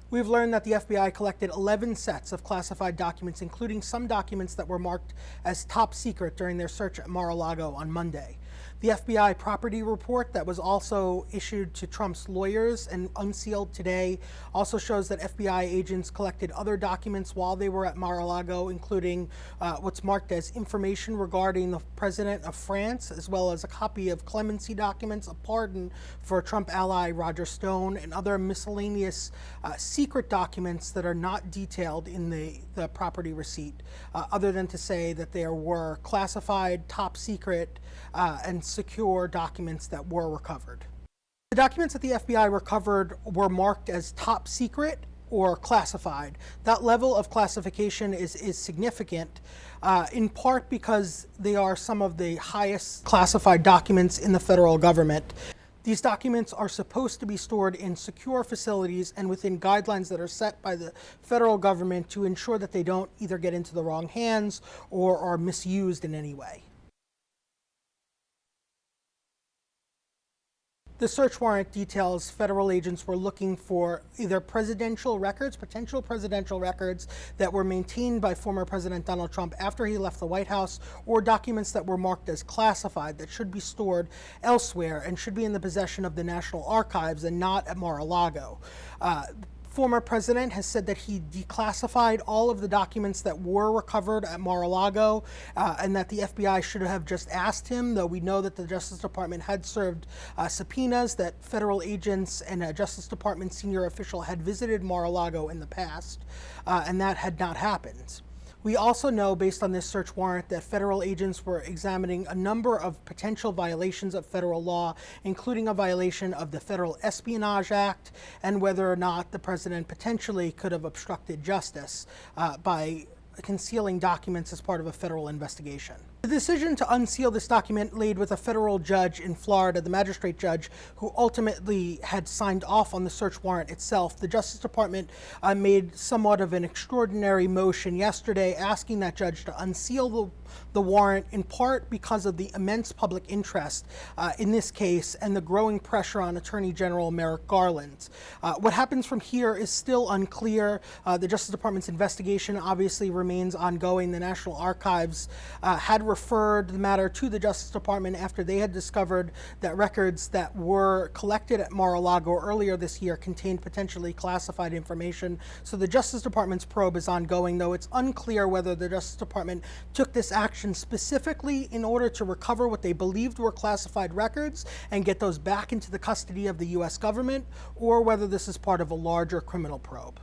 We've learned that the FBI collected 11 sets of classified documents, including some documents that were marked as top secret during their search at Mar-a-Lago on Monday. The FBI property report that was also issued to Trump's lawyers and unsealed today also shows that FBI agents collected other documents while they were at Mar-a-Lago, including what's marked as information regarding the president of France, as well as a copy of clemency documents, a pardon for Trump ally Roger Stone, and other miscellaneous secret documents that are not detailed in the property receipt, other than to say that there were classified, top secret, and secure documents that were recovered. The documents that the FBI recovered were marked as top secret or classified. That level of classification is significant, in part because they are some of the highest classified documents in the federal government. These documents are supposed to be stored in secure facilities and within guidelines that are set by the federal government to ensure that they don't either get into the wrong hands or are misused in any way. The search warrant details federal agents were looking for either presidential records, potential presidential records that were maintained by former President Donald Trump after he left the White House, or documents that were marked as classified that should be stored elsewhere and should be in the possession of the National Archives and not at Mar-a-Lago. Former president has said that he declassified all of the documents that were recovered at Mar-a-Lago, and that the FBI should have just asked him, though we know that the Justice Department had served subpoenas, that federal agents and a Justice Department senior official had visited Mar-a-Lago in the past, and that had not happened. We also know, based on this search warrant, that federal agents were examining a number of potential violations of federal law, including a violation of the Federal Espionage Act, and whether or not the president potentially could have obstructed justice by concealing documents as part of a federal investigation. The decision to unseal this document laid with a federal judge in Florida, the magistrate judge, who ultimately had signed off on the search warrant itself. The Justice Department made somewhat of an extraordinary motion yesterday asking that judge to unseal the warrant, in part because of the immense public interest in this case and the growing pressure on Attorney General Merrick Garland. What happens from here is still unclear. The Justice Department's investigation obviously remains ongoing. The National Archives had referred the matter to the Justice Department after they had discovered that records that were collected at Mar-a-Lago earlier this year contained potentially classified information. So the Justice Department's probe is ongoing, though it's unclear whether the Justice Department took this action specifically in order to recover what they believed were classified records and get those back into the custody of the U.S. government, or whether this is part of a larger criminal probe.